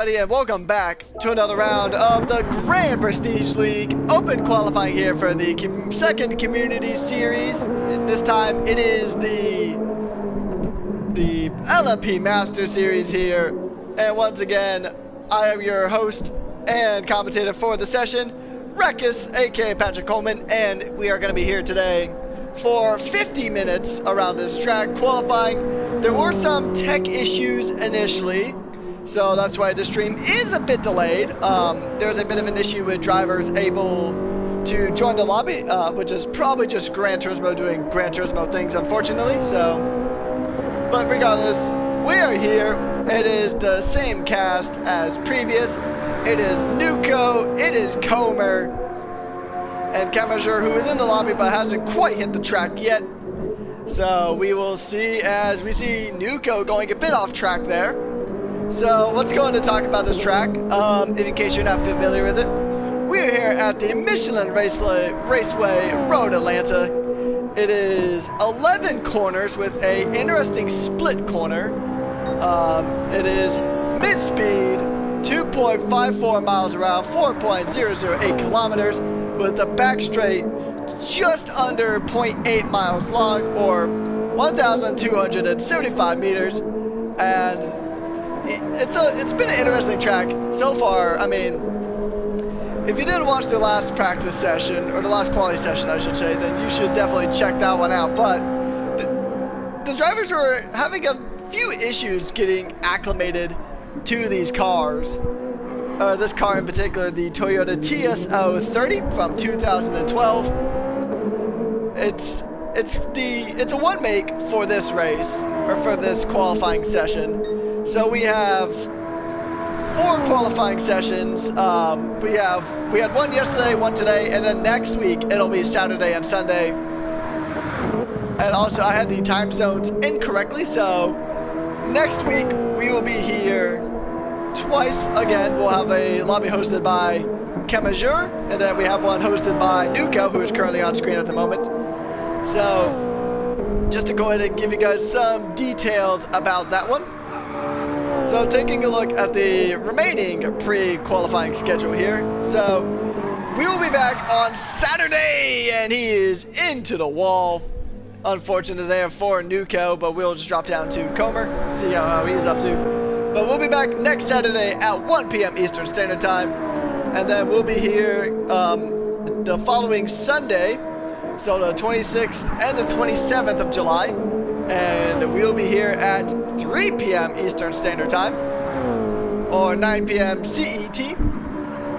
And welcome back to another round of the Grand Prestige League Open qualifying here for the second Community Series. This time it is the LMP Masters Series here. And once again, I am your host and commentator for the session, Rekis, aka Patrick Coleman, and we are going to be here today for 50 minutes around this track qualifying. There were some tech issues initially, so that's why the stream is a bit delayed. There's a bit of an issue with drivers able to join the lobby, which is probably just Gran Turismo doing Gran Turismo things, unfortunately. But regardless, we are here. It is the same cast as previous. It is Nuko, it is Comer, and Kamajer, who is in the lobby but hasn't quite hit the track yet. So we will see as we see Nuko going a bit off track there. So let's go on to talk about this track, in case you're not familiar with it. We're here at the Michelin Raceway Road Atlanta. It is 11 corners with a interesting split corner. It is mid-speed, 2.54 miles around, 4.008 kilometers, with the back straight just under 0.8 miles long, or 1,275 meters, and it's been an interesting track so far. I mean, if you didn't watch the last practice session, or the last quality session I should say, then you should definitely check that one out. But the drivers were having a few issues getting acclimated to these cars. This car in particular, the Toyota TS030 from 2012. It's a one make for this race, or for this qualifying session. So we have 4 qualifying sessions. We had one yesterday, one today, and then next week it'll be Saturday and Sunday. And also I had the time zones incorrectly, so next week we will be here twice again. We'll have a lobby hosted by Kamajer, and then we have one hosted by Nuko, who is currently on screen at the moment. So just to go ahead and give you guys some details about that one. So taking a look at the remaining pre-qualifying schedule here. So we will be back on Saturday, and he is into the wall. Unfortunate there for Nuko, but we'll just drop down to Comer, see how he's up to. But we'll be back next Saturday at 1 p.m. Eastern Standard Time, and then we'll be here the following Sunday, so the 26th and the 27th of July, and we'll be here at 3 p.m. Eastern Standard Time, or 9 p.m. CET.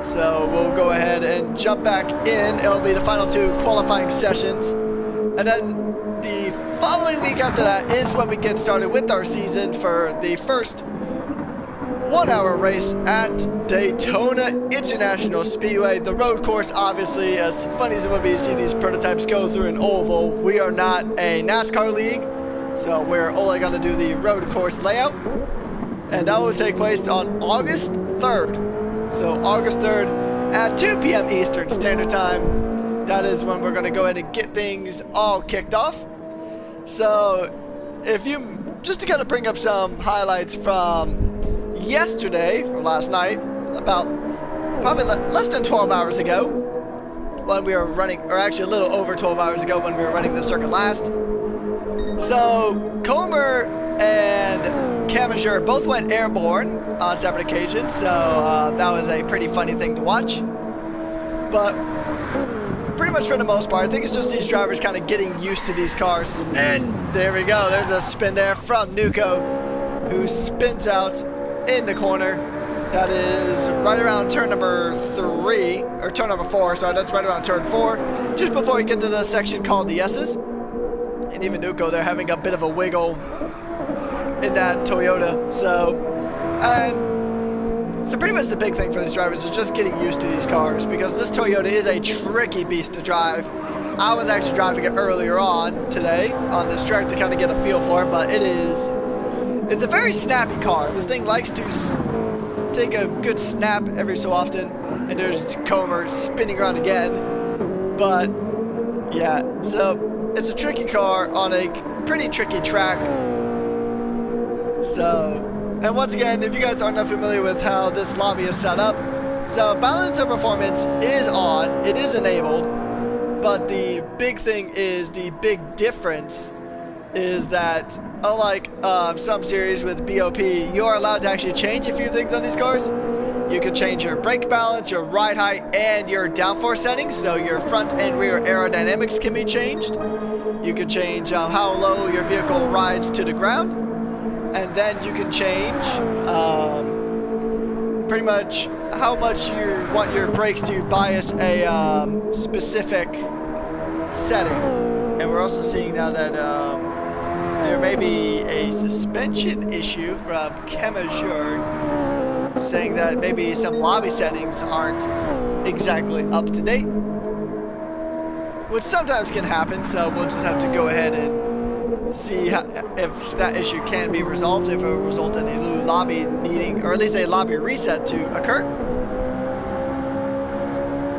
So we'll go ahead and jump back in. It'll be the final 2 qualifying sessions, and then the following week after that is when we get started with our season for the first 1-hour race at Daytona International Speedway. The road course, obviously, as funny as it would be to see these prototypes go through an oval, we are not a NASCAR league, so we're only going to do the road course layout, and that will take place on August 3rd. So August 3rd at 2 p.m. Eastern Standard Time. That is when we're going to go ahead and get things all kicked off. So just to kind of bring up some highlights from yesterday, or last night, about probably less than 12 hours ago, when we were running, or actually a little over 12 hours ago when we were running the circuit last. So Comer and Kamajer both went airborne on separate occasions, so that was a pretty funny thing to watch. But pretty much for the most part, I think it's just these drivers kind of getting used to these cars. And there we go, there's a spin there from Nuko, who spins out in the corner. That is right around turn number 3, or turn number 4, sorry, that's right around turn 4, just before we get to the section called the S's. And even Nuko, they're having a bit of a wiggle in that Toyota. So pretty much the big thing for these drivers is just getting used to these cars, because this Toyota is a tricky beast to drive. I was actually driving it earlier on today on this track to kind of get a feel for it, but it's a very snappy car. This thing likes to take a good snap every so often, and there's Comer spinning around again. But yeah, so it's a tricky car on a pretty tricky track. So And once again, if you guys are not familiar with how this lobby is set up, so balance of performance is on, it is enabled, but the big thing is, the big difference is that unlike some series with BOP, you are allowed to actually change a few things on these cars. You can change your brake balance, your ride height, and your downforce settings, so your front and rear aerodynamics can be changed. You can change how low your vehicle rides to the ground, and then you can change pretty much how much you want your brakes to bias a specific setting. And we're also seeing now that there may be a suspension issue from Chemazure, saying that maybe some lobby settings aren't exactly up to date, which sometimes can happen, so we'll just have to go ahead and see if that issue can be resolved, if it will result in a new lobby needing, or at least a lobby reset to occur.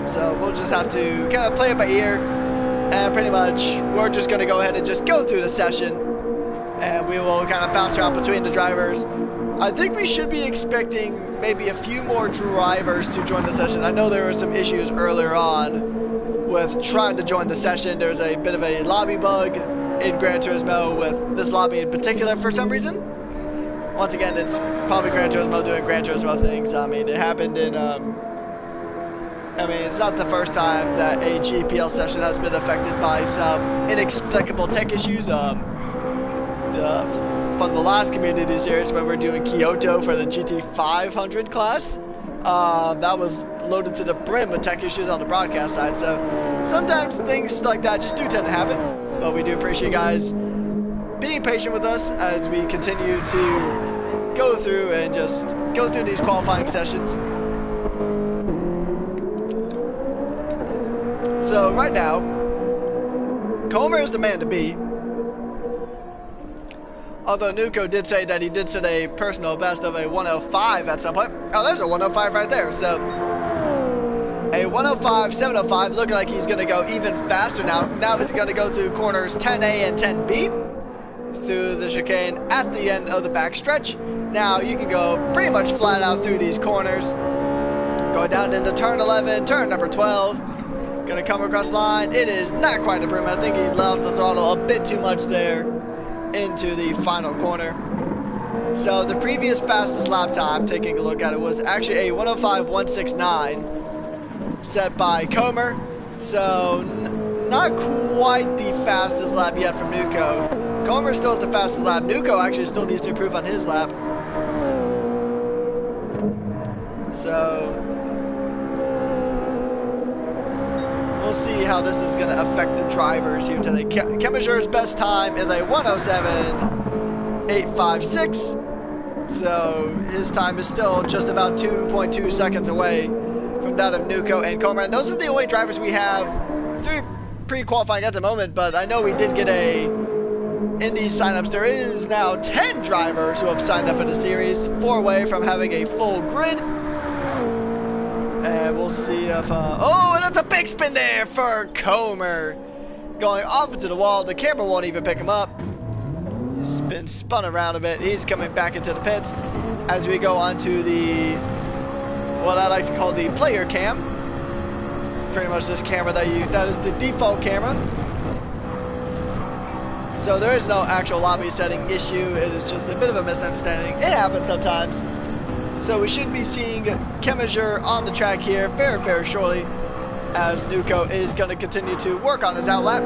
So we'll just have to kind of play it by ear, and pretty much we're just going to go ahead and just go through the session, and we will kind of bounce around between the drivers. I think we should be expecting maybe a few more drivers to join the session. I know there were some issues earlier on with trying to join the session. There's a bit of a lobby bug in Gran Turismo with this lobby in particular for some reason. Once again, it's probably Gran Turismo doing Gran Turismo things. I mean, it happened in, I mean, it's not the first time that a GPL session has been affected by some inexplicable tech issues. From the last community series when we're doing Kyoto for the GT500 class, that was loaded to the brim with tech issues on the broadcast side. So sometimes things like that just do tend to happen, but we do appreciate you guys being patient with us as we continue to go through and just go through these qualifying sessions. So right now, Comer is the man to beat. Although Nuko did say that he did set a personal best of a 105 at some point. Oh, there's a 105 right there. So a 105, 705, looking like he's going to go even faster now. Now he's going to go through corners 10A and 10B through the chicane at the end of the back stretch. Now you can go pretty much flat out through these corners. Going down into turn 11, turn number 12. Going to come across the line. It is not quite a brim. I think he left the throttle a bit too much there into the final corner. So the previous fastest lap time, taking a look at it, was actually a 105.169 set by Comer. So not quite the fastest lap yet from Nuko. Comer still is the fastest lap. Nuko actually still needs to improve on his lap. So we'll see how this is going to affect the drivers here today. Chemazure's best time is a 107.856. So his time is still just about 2.2 seconds away from that of Nuko and Comer. And those are the only drivers we have through pre-qualifying at the moment, but I know we did get in these signups, there is now 10 drivers who have signed up for the series, 4 away from having a full grid. And we'll see if, oh, and that's a big spin there for Comer. Going off into the wall, the camera won't even pick him up. He's been spun around a bit. He's coming back into the pits as we go onto the, what I like to call the player cam. Pretty much this camera that is the default camera. So there is no actual lobby setting issue. It is just a bit of a misunderstanding. It happens sometimes. So we should be seeing Chemazure on the track here very, very shortly, as Nuko is going to continue to work on his outlap.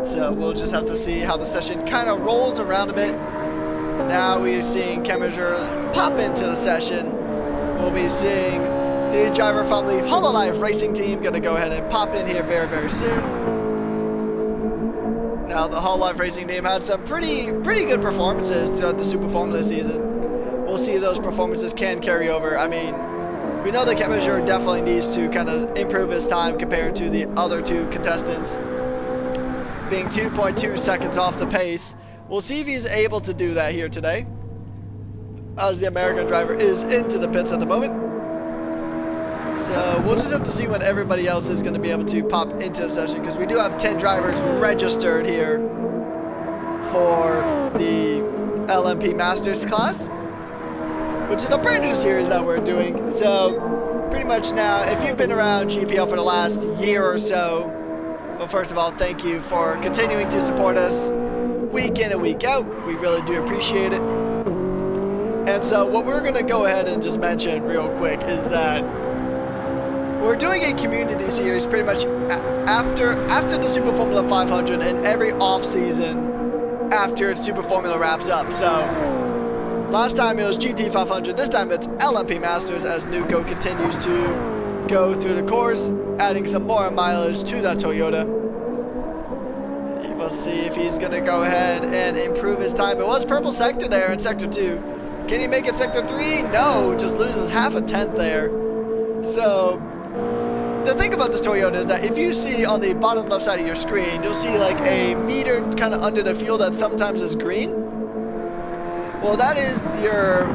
So we'll just have to see how the session kind of rolls around a bit. Now we are seeing Chemazure pop into the session. We'll be seeing the driver from the Hololive Racing Team going to go ahead and pop in here very, very soon. Now the Hololive Racing Team had some pretty good performances throughout the Super Formula season. We'll see if those performances can carry over. I mean, we know that Chemazure definitely needs to kind of improve his time compared to the other two contestants, being 2.2 seconds off the pace. We'll see if he's able to do that here today, as the American driver is into the pits at the moment. So we'll just have to see when everybody else is going to be able to pop into the session, because we do have 10 drivers registered here for the LMP Masters class, which is a brand new series that we're doing. So pretty much now, if you've been around GPL for the last year or so, well, first of all, thank you for continuing to support us week in and week out. We really do appreciate it. And so what we're going to go ahead and just mention real quick is that we're doing a community series pretty much after the Super Formula 500 and every off season after Super Formula wraps up. So last time it was GT 500, this time it's LMP Masters as Nuko continues to go through the course, adding some more mileage to that Toyota. We'll see if he's going to go ahead and improve his time. It was purple sector there in sector 2. Can he make it sector 3? No, just loses half a tenth there. So the thing about this Toyota is that if you see on the bottom left side of your screen, you'll see like a meter kind of under the fuel that sometimes is green. Well, that is your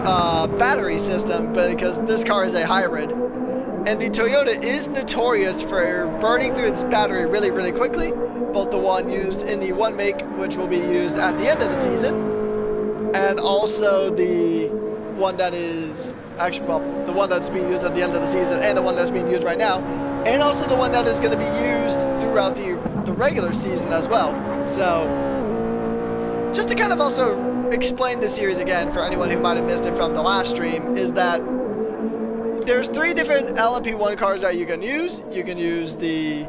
battery system, because this car is a hybrid. And the Toyota is notorious for burning through its battery really, really quickly. Both the one used in the one make, which will be used at the end of the season, and also the one that is actually, well, the one that's being used at the end of the season, and the one that's being used right now, and also the one that is going to be used throughout the regular season as well. So just to kind of also explain the series again for anyone who might have missed it from the last stream, is that there's 3 different LMP1 cars that you can use. You can use the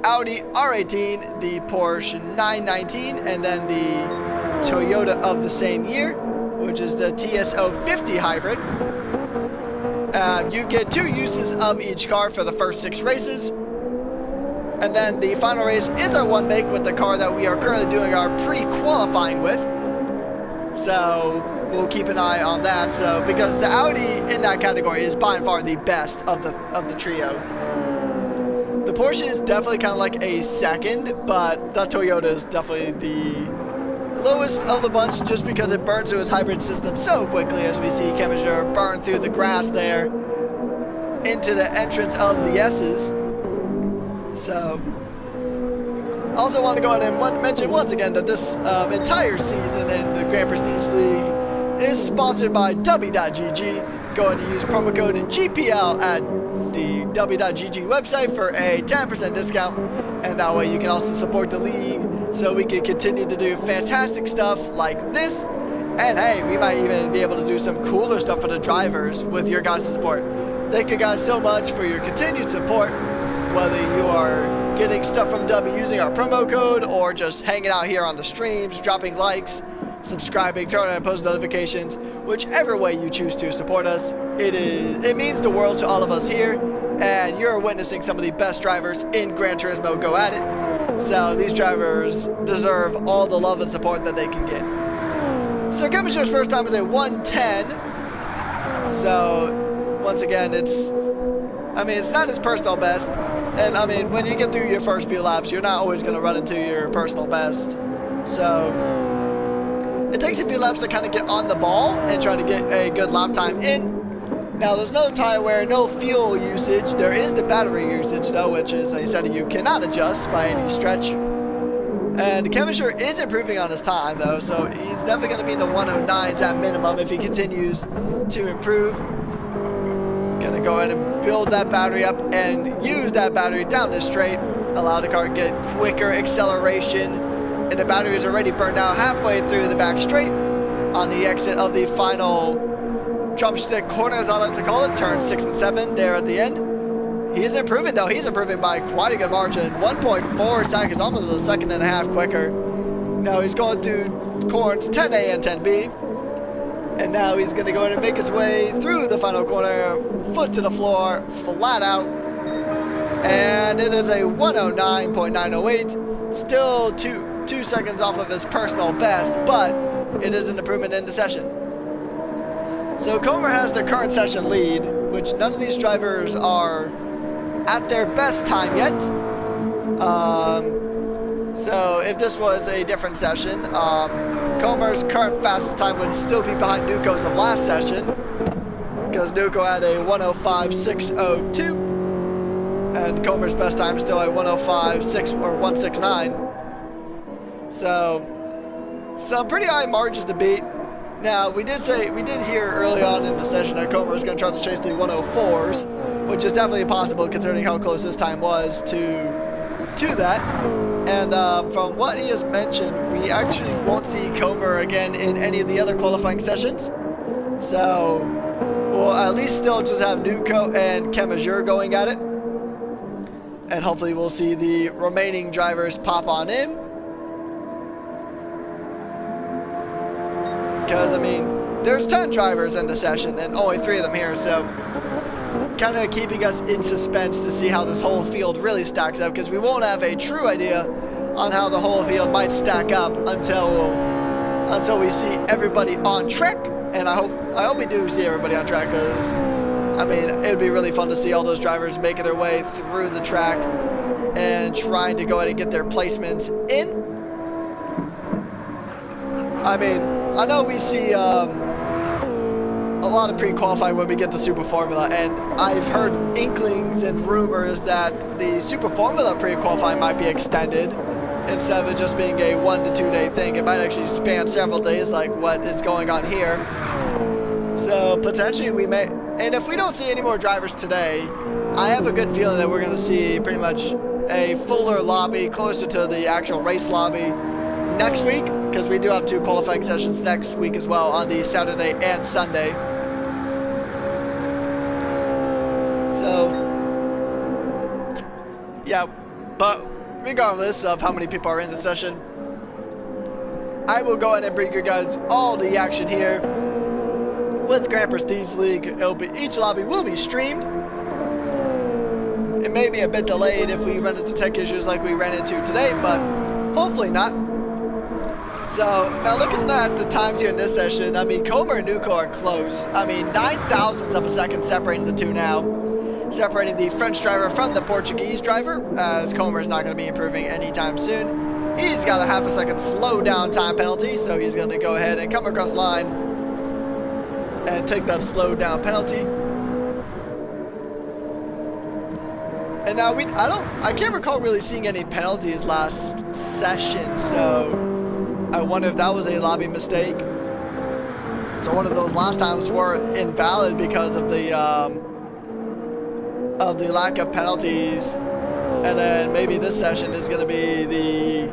Audi R18, the Porsche 919, and then the Toyota of the same year, which is the TS050 hybrid. You get 2 uses of each car for the first 6 races. And then the final race is our one make with the car that we are currently doing our pre-qualifying with. So we'll keep an eye on that. So because the Audi in that category is by far the best of the trio. The Porsche is definitely kind of like a second, but the Toyota is definitely the lowest of the bunch, just because it burns through its hybrid system so quickly, as we see Keminger burn through the grass there into the entrance of the S's. So also want to go ahead and mention once again that this entire season in the Grand Prestige League is sponsored by W.GG. Go ahead and use promo code GPL at the W.GG website for a 10% discount, and that way you can also support the league so we can continue to do fantastic stuff like this. And hey, we might even be able to do some cooler stuff for the drivers with your guys' support. Thank you guys so much for your continued support, whether you are getting stuff from W using our promo code or just hanging out here on the streams, dropping likes, subscribing, turning on post notifications. Whichever way you choose to support us, it means the world to all of us here, and you're witnessing some of the best drivers in Gran Turismo go at it. So these drivers deserve all the love and support that they can get. So Keminger's first time is a 110. So once again, it's not his personal best, and I mean, when you get through your first few laps, you're not always going to run into your personal best. So it takes a few laps to kind of get on the ball and try to get a good lap time in. Now, there's no tire wear, no fuel usage. There is the battery usage, though, which is a setting you cannot adjust by any stretch. And Keminger is improving on his time, though, so he's definitely going to be in the 109s at minimum if he continues to improve. Going to go ahead and build that battery up and use that battery down this straight. Allow the car to get quicker acceleration. And the battery is already burned out halfway through the back straight on the exit of the final drumstick corner, as I like to call it, turn 6 and 7 there at the end. He is improving, though. He's improving by quite a good margin, 1.4 seconds, almost a second and a half quicker. Now he's going through corners 10A and 10B, and now he's going to go ahead and make his way through the final corner, foot to the floor, flat out, and it is a 109.908, still 2 seconds off of his personal best, but it is an improvement in the session. So Comer has the current session lead, which none of these drivers are at their best time yet. So if this was a different session, Comer's current fastest time would still be behind Nuko's of last session, because Nuko had a 105.602, and Comer's best time is still a 105.6 or 169. So some pretty high margins to beat. Now, we did hear early on in the session that Comer was going to try to chase the 104s, which is definitely possible considering how close his time was to that. And from what he has mentioned, we actually won't see Comer again in any of the other qualifying sessions. So we'll at least still just have Nuko and Kemazure going at it. And hopefully we'll see the remaining drivers pop on in. Because, I mean, there's 10 drivers in the session and only 3 of them here, so kind of keeping us in suspense to see how this whole field really stacks up, because we won't have a true idea on how the whole field might stack up until we see everybody on track. And I hope we do see everybody on track, because I mean, it'd be really fun to see all those drivers making their way through the track and trying to go ahead and get their placements in. I mean, I know we see a lot of pre-qualifying when we get to Super Formula, and I've heard inklings and rumors that the Super Formula pre-qualifying might be extended instead of it just being a 1 to 2 day thing. It might actually span several days, like what is going on here. So potentially we may, and if we don't see any more drivers today, I have a good feeling that we're going to see pretty much a fuller lobby closer to the actual race lobby next week, because we do have 2 qualifying sessions next week as well, on the Saturday and Sunday. So yeah, but regardless of how many people are in the session, I will go ahead and bring you guys all the action here with Grand Prestige League. Each lobby will be streamed. It may be a bit delayed if we run into tech issues like we ran into today, but hopefully not. So now looking at the times here in this session, I mean, Comer and Nuko are close. I mean, 9 thousandths of a second separating the two now. Separating the French driver from the Portuguese driver, as Comer is not going to be improving anytime soon. He's got a half a second slow down time penalty, so he's going to go ahead and come across the line and take that slow down penalty. And now I can't recall really seeing any penalties last session, so I wonder if that was a lobby mistake. So one of those last times were invalid because of the lack of penalties, and then maybe this session is going to be the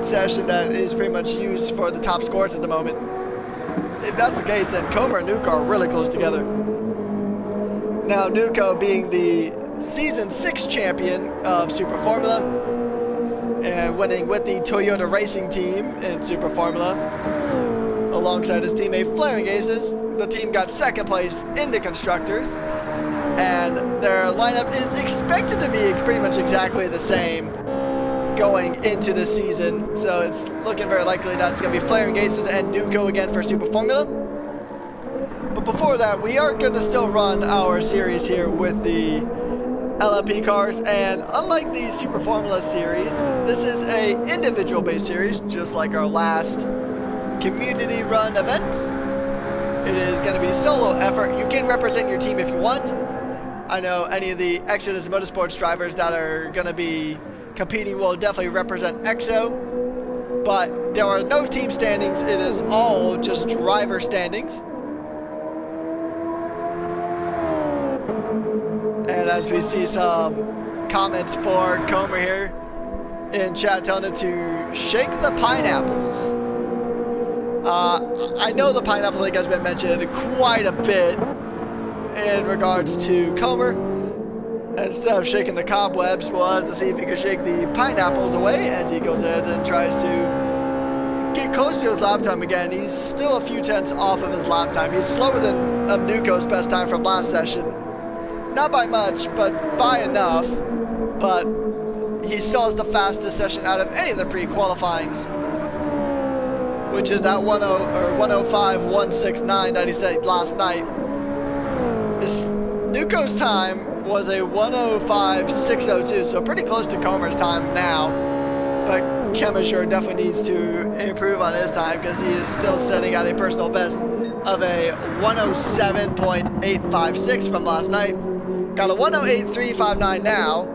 session that is pretty much used for the top scores at the moment. If that's the case, then Comer and Nuko are really close together. Now Nuko being the season 6 champion of Super Formula and winning with the Toyota Racing team in Super Formula alongside his teammate Flaring Aces. The team got 2nd place in the Constructors, and their lineup is expected to be pretty much exactly the same going into the season, so it's looking very likely that it's going to be Flaring Aces and Nuko again for Super Formula. But before that, we are going to still run our series here with the LMP cars, and unlike the Super Formula series, this is a individual based series, just like our last community run events. It is going to be solo effort. You can represent your team if you want. I know any of the Exodus Motorsports drivers that are going to be competing will definitely represent EXO, but there are no team standings. It is all just driver standings. And as we see some comments for Comer here in chat telling him to shake the pineapples. I know the Pineapple League has been mentioned quite a bit in regards to Comer. Instead of shaking the cobwebs, we'll have to see if he can shake the pineapples away as he goes ahead and tries to get close to his lap time again. He's still a few tenths off of his lap time. He's slower than Nuko's best time from last session. Not by much, but by enough. But he still has the fastest session out of any of the pre-qualifyings, which is that 105.169 that he said last night. Nuko's time was a 105.602, so pretty close to Comer's time now. But Kemazure definitely needs to improve on his time, because he is still setting out a personal best of a 107.856 from last night. Got a 108.359 now.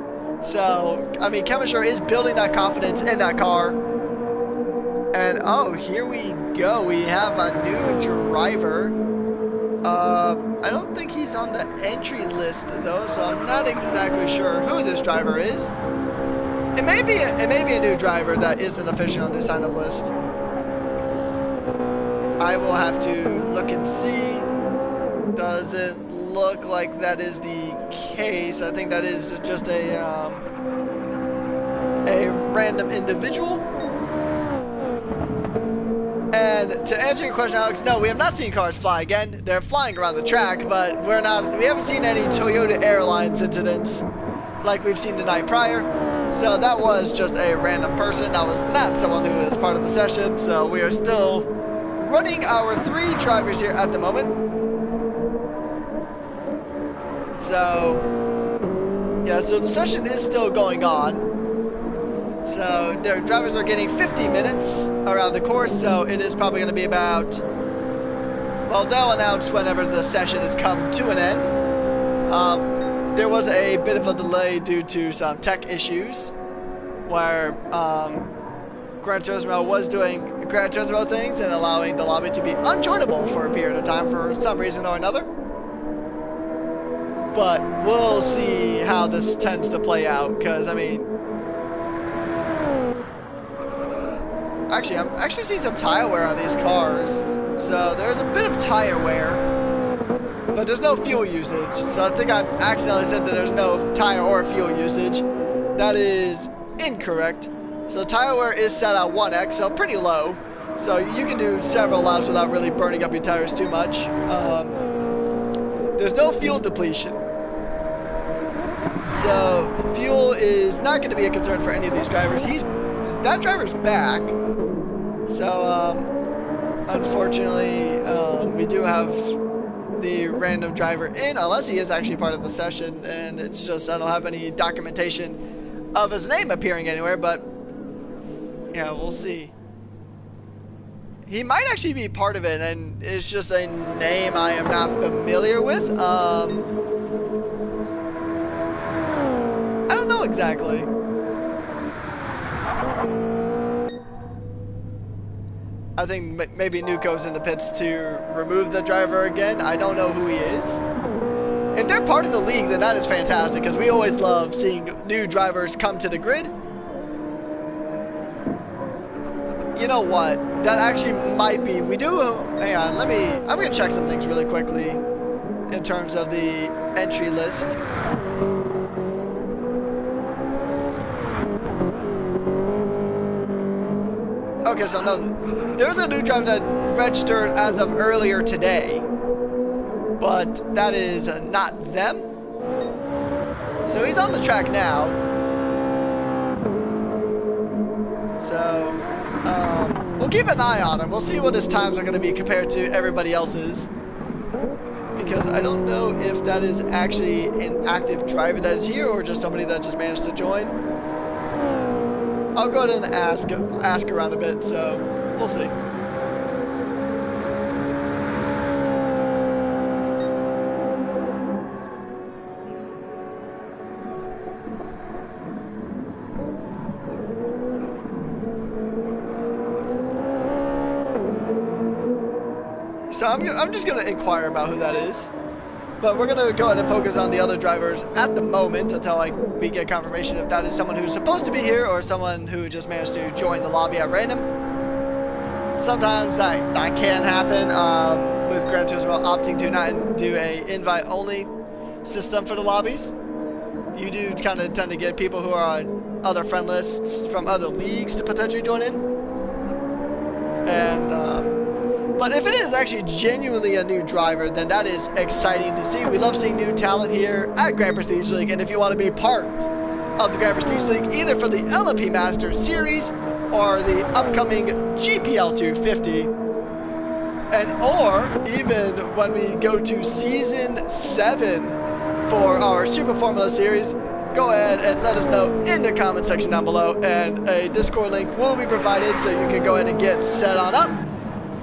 So, I mean, Kemazure is building that confidence in that car. And, oh, here we go. We have a new driver. I don't think he's on the entry list though, so I'm not exactly sure who this driver is. It may be a new driver that isn't officially on the sign-up list. I will have to look and see. Doesn't look like that is the case. I think that is just a random individual. And to answer your question, Alex, no, we have not seen cars fly again. They're flying around the track, but we haven't seen any Toyota Airlines incidents like we've seen the night prior. So that was just a random person. That was not someone who is part of the session. So we are still running our 3 drivers here at the moment. So yeah, so the session is still going on. So their drivers are getting 50 minutes around the course, so it is probably going to be about, well, they'll announce whenever the session has come to an end. There was a bit of a delay due to some tech issues where Gran Turismo was doing Gran Turismo things and allowing the lobby to be unjoinable for a period of time for some reason or another. But we'll see how this tends to play out, because I mean, actually, I'm actually seeing some tire wear on these cars. So there's a bit of tire wear, but there's no fuel usage. So I think I've accidentally said that there's no tire or fuel usage. That is incorrect. So tire wear is set at 1x, so pretty low. So you can do several laps without really burning up your tires too much. There's no fuel depletion. So fuel is not going to be a concern for any of these drivers. That driver's back. So unfortunately, we do have the random driver in, unless he is actually part of the session, and it's just I don't have any documentation of his name appearing anywhere, but yeah, we'll see. He might actually be part of it, and it's just a name I am not familiar with. I don't know exactly. I think maybe Nuco's in the pits to remove the driver again. I don't know who he is. If they're part of the league, then that is fantastic, because we always love seeing new drivers come to the grid. You know what? That actually might be. We do. Hang on. I'm going to check some things really quickly in terms of the entry list. Okay, so no, there's a new driver that registered as of earlier today, but that is not them. So he's on the track now. So we'll keep an eye on him. We'll see what his times are going to be compared to everybody else's, because I don't know if that is actually an active driver that is here or just somebody that just managed to join. I'll go ahead and ask around a bit, so we'll see. So I'm just going to inquire about who that is. But we're going to go ahead and focus on the other drivers at the moment until we get confirmation if that is someone who's supposed to be here or someone who just managed to join the lobby at random. Sometimes that can happen with Gran Turismo opting to not do a invite-only system for the lobbies. You do kind of tend to get people who are on other friend lists from other leagues to potentially join in. And but if it is actually genuinely a new driver, then that is exciting to see. We love seeing new talent here at Grand Prestige League, and if you want to be part of the Grand Prestige League, either for the LMP Masters Series or the upcoming GPL 250, or even when we go to Season 7 for our Super Formula Series, go ahead and let us know in the comment section down below, and a Discord link will be provided so you can go ahead and get set on up.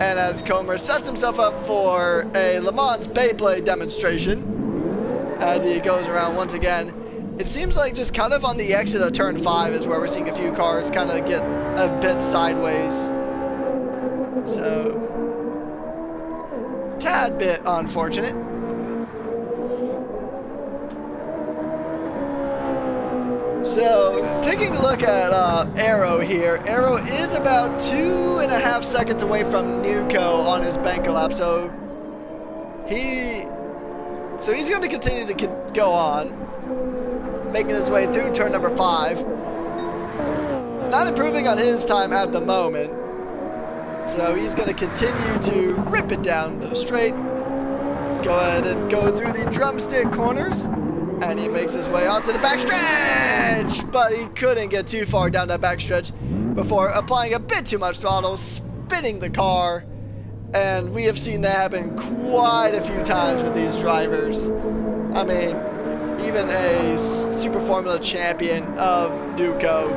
And as Comer sets himself up for a Le Mans Beyblade demonstration, as he goes around once again, it seems like just kind of on the exit of turn 5 is where we're seeing a few cars kind of get a bit sideways. So, tad bit unfortunate. So, taking a look at Arrow here, Arrow is about 2.5 seconds away from Nuco on his banker lap, so he's going to continue to go on, making his way through turn number 5. Not improving on his time at the moment, so he's going to continue to rip it down the straight, go ahead and go through the drumstick corners. And he makes his way onto the backstretch, but he couldn't get too far down that backstretch before applying a bit too much throttle, spinning the car. And we have seen that happen quite a few times with these drivers. I mean, even a Super Formula champion of Nuco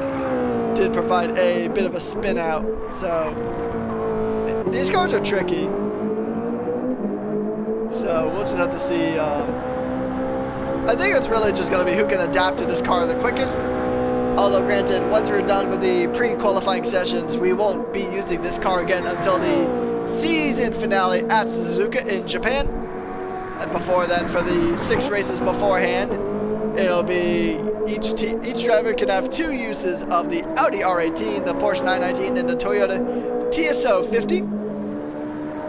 did provide a bit of a spin out. So these cars are tricky. So we'll just have to see. I think it's really just going to be who can adapt to this car the quickest. Although granted, once we're done with the pre-qualifying sessions, we won't be using this car again until the season finale at Suzuka in Japan. And before then, for the 6 races beforehand, it'll be each driver can have 2 uses of the Audi R18, the Porsche 919, and the Toyota TSO 50.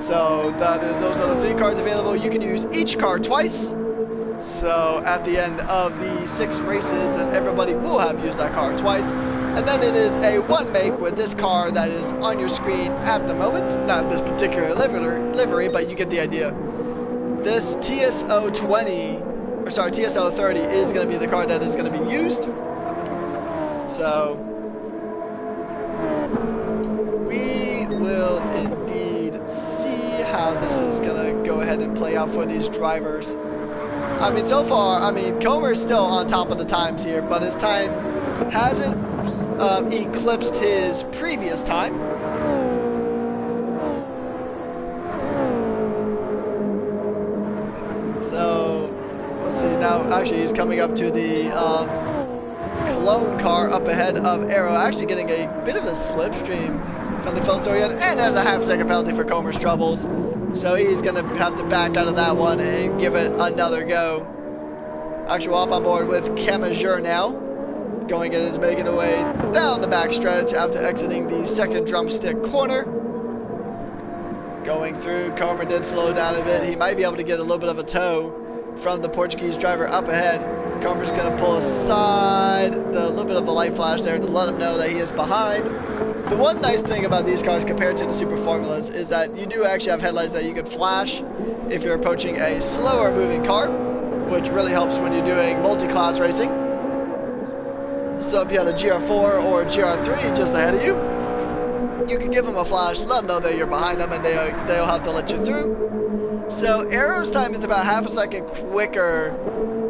So those are the 3 cars available. You can use each car twice. So at the end of the 6 races, then everybody will have used that car twice. And then it is a 1 make with this car that is on your screen at the moment. Not this particular livery, but you get the idea. This TSO 30 is going to be the car that is going to be used. So we will indeed see how this is going to go ahead and play out for these drivers. I mean, so far, Comer is still on top of the times here, but his time hasn't eclipsed his previous time. So, let's see, now, actually, he's coming up to the clone car up ahead of Arrow, actually getting a bit of a slipstream from the Phillips Orion, and there's a half-second penalty for Comer's troubles. So he's going to have to back out of that one and give it another go. Actually, we're up on board with Kemajur now. Making his way down the backstretch after exiting the 2nd drumstick corner. Going through, Comer did slow down a bit. He might be able to get a little bit of a tow from the Portuguese driver up ahead. Comer's going to pull aside, the little bit of a light flash there to let him know that he is behind. The one nice thing about these cars compared to the Super Formulas is that you do actually have headlights that you can flash if you're approaching a slower moving car, which really helps when you're doing multi-class racing. So if you had a GR4 or a GR3 just ahead of you, you can give them a flash, let them know that you're behind them, and they'll have to let you through. So Arrow's time is about half a second quicker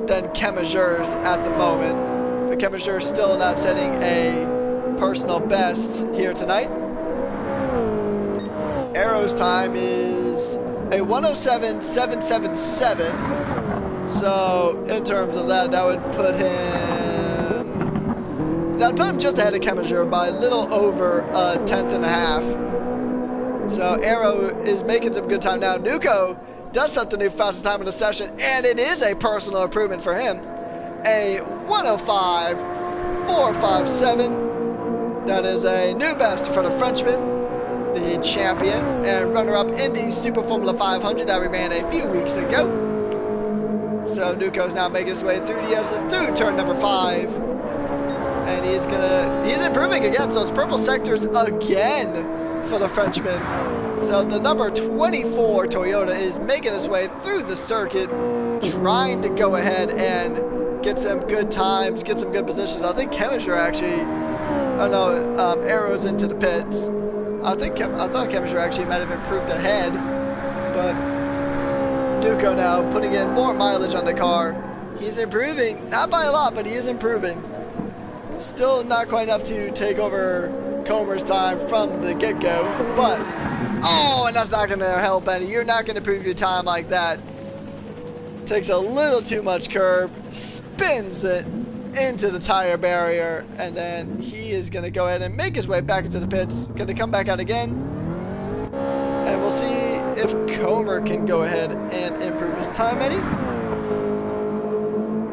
than Kemajur's at the moment, but Kemajur's still not setting a personal best here tonight. Arrow's time is a 107.777. So in terms of that, that would put him just ahead of Kemajur by a little over a 1/10.5. So Arrow is making some good time now. Nuco does set the new fastest time in the session, and it is a personal improvement for him. A 105.457. That is a new best for the Frenchman, the champion and runner-up in the Super Formula 500 that we ran a few weeks ago. So Nuco's now making his way through the S's through turn number 5. And he's improving again, so it's purple sectors again for the Frenchman. So the number 24 Toyota is making his way through the circuit, trying to go ahead and get some good times, get some good positions. I think Kemajur actually, Arrow's into the pits. I thought Kemajur actually might have improved ahead, but Nuco now putting in more mileage on the car. He's improving, not by a lot, but he is improving. Still not quite enough to take over Comer's time from the get-go, but and that's not going to help any. You're not going to improve your time like that. Takes a little too much curb, spins it into the tire barrier, and then he is going to go ahead and make his way back into the pits. Going to come back out again. Comer can go ahead and improve his time any.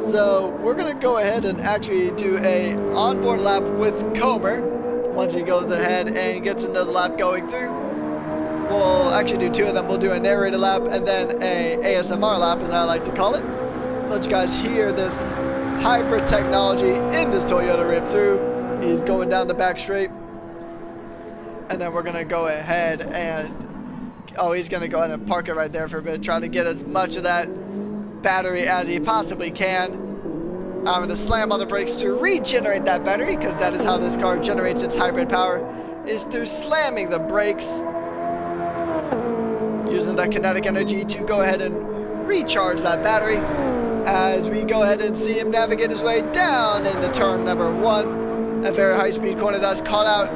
So we're going to go ahead and actually do a onboard lap with Comer. Once he goes ahead and gets another lap going through, we'll actually do two of them. We'll do a narrator lap and then a ASMR lap, as I like to call it. Let you guys hear this hybrid technology in this Toyota rip through. He's going down the back straight. And then we're going to go ahead and, he's going to go ahead and park it right there for a bit. Try to get as much of that battery as he possibly can. I'm going to slam on the brakes to regenerate that battery, because that is how this car generates its hybrid power, is through slamming the brakes. Using that kinetic energy to go ahead and recharge that battery. As we go ahead and see him navigate his way down into turn number 1. A very high speed corner that's caught out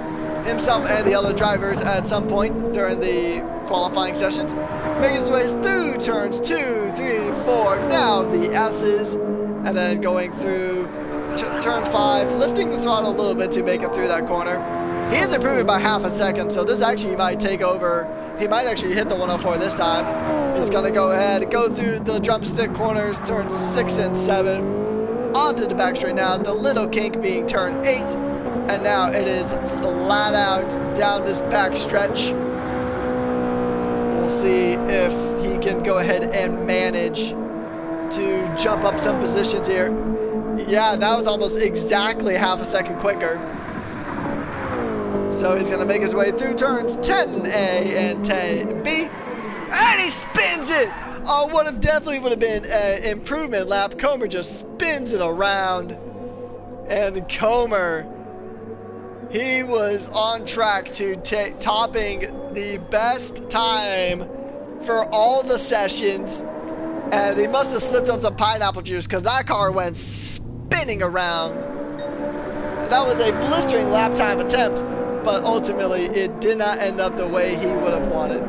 himself and the other drivers at some point during the qualifying sessions. Making his way through turns 2, 3, 4, now the S's. And then going through turn 5, lifting the throttle a little bit to make it through that corner. He is improving by half a second, so this actually might take over. He might actually hit the 104 this time. He's going to go ahead and go through the drumstick corners, turns 6 and 7. Onto the back straight now, the little kink being turn 8. And now it is flat out down this back stretch. We'll see if he can go ahead and manage to jump up some positions here. Yeah, that was almost exactly half a second quicker. So he's going to make his way through turns 10A and 10B. And he spins it! Oh, definitely would have been an improvement lap. Comer just spins it around. And Comer, he was on track to topping the best time for all the sessions. And he must have slipped on some pineapple juice, because that car went spinning around. That was a blistering lap time attempt, but ultimately it did not end up the way he would have wanted.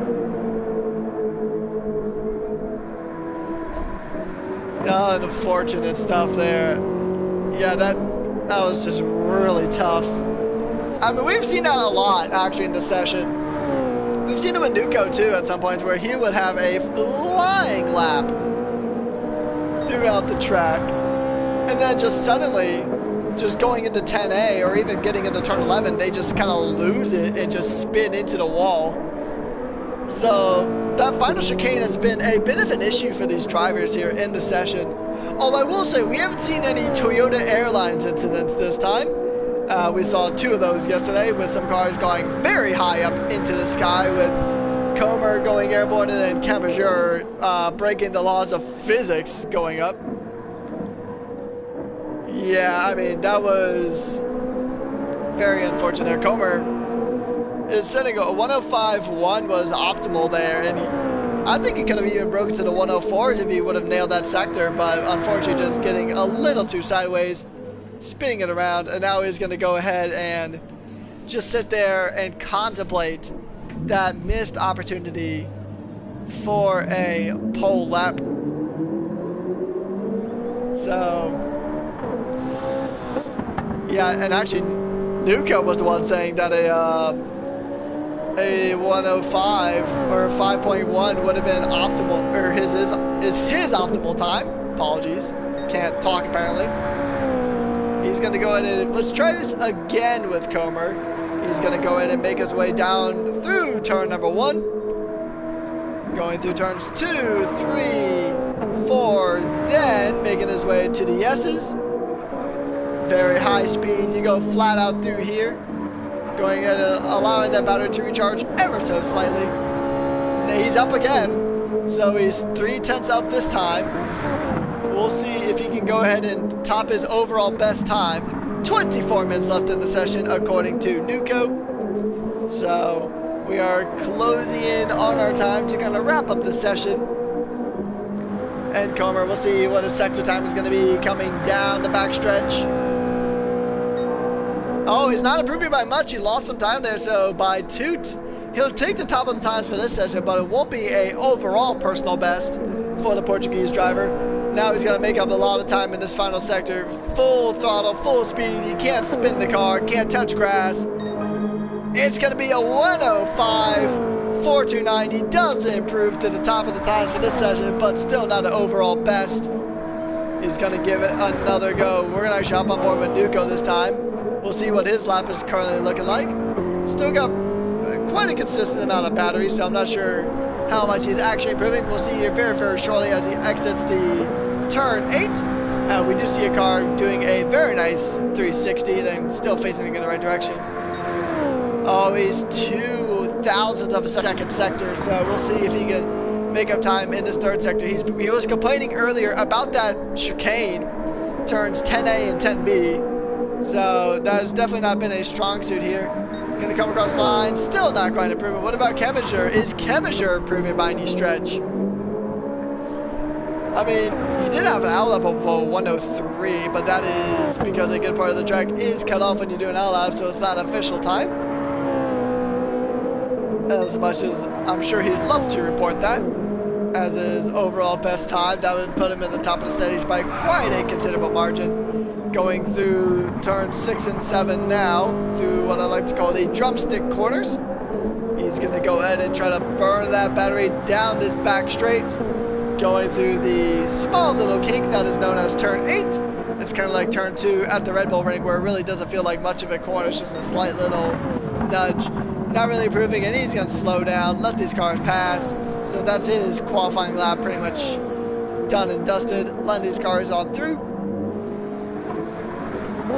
Unfortunate stuff there. Yeah, that was just really tough. I mean, we've seen that a lot actually in this session. We've seen him in Nuco too at some points, where he would have a flying lap throughout the track, and then just suddenly, just going into 10A or even getting into turn 11, they just kind of lose it and just spin into the wall. So that final chicane has been a bit of an issue for these drivers here in the session. Although I will say, we haven't seen any Toyota Airlines incidents this time. We saw 2 of those yesterday, with some cars going very high up into the sky, with Comer going airborne and then Camajur breaking the laws of physics going up. Yeah, I mean, that was very unfortunate. Comer is setting a 105.1 was optimal there, and I think he could have even broken to the 104s if he would have nailed that sector, but unfortunately just getting a little too sideways, spinning it around, and now he's going to go ahead and just sit there and contemplate that missed opportunity for a pole lap. So yeah, and actually Nuco was the one saying that a 105 or 5.1 would have been optimal, or is his optimal time. Apologies, can't talk apparently. He's going to go ahead and let's try this again with Comer. He's going to go ahead and make his way down through turn number 1. Going through turns 2, 3, 4, then making his way to the S's. Very high speed, you go flat out through here. Going ahead and allowing that battery to recharge ever so slightly. And he's up again. So he's 3/10 up this time. We'll see if he can go ahead and top his overall best time. 24 minutes left in the session according to Nuco. So we are closing in on our time to kind of wrap up the session. And Comer, we'll see what his sector time is going to be coming down the backstretch. Oh, he's not improving by much. He lost some time there, so by toot, he'll take the top of the times for this session, but it won't be a overall personal best for the Portuguese driver. Now he's going to make up a lot of time in this final sector. Full throttle, full speed. He can't spin the car, can't touch grass. It's going to be a 105.5 4:29. He does improve to the top of the times for this session, but still not an overall best. He's going to give it another go. We're going to actually hop on board with Nuko this time. We'll see what his lap is currently looking like. Still got quite a consistent amount of battery, so I'm not sure how much he's actually improving. We'll see here very, very shortly as he exits the turn 8. We do see a car doing a very nice 360, then still facing in the right direction. Oh, he's 0.02 of a second sector, so we'll see if he can make up time in this third sector. He was complaining earlier about that chicane, turns 10A and 10B, so that has definitely not been a strong suit here. Gonna come across the line, still not quite improving. What about Chemiser? Is Chemiser improving by any stretch? I mean, he did have an outlap of 103, but that is because a good part of the track is cut off when you do an outlap, so it's not official time. As much as I'm sure he'd love to report that as his overall best time, that would put him at the top of the standings by quite a considerable margin. Going through turns 6 and 7 now, through what I like to call the drumstick corners. He's going to go ahead and try to burn that battery down this back straight. Going through the small little kink that is known as turn 8. It's kind of like turn 2 at the Red Bull ring, where it really doesn't feel like much of a corner. It's just a slight little nudge. Not really improving, and he's going to slow down, let these cars pass. So that's his qualifying lap pretty much done and dusted. Letting these cars on through.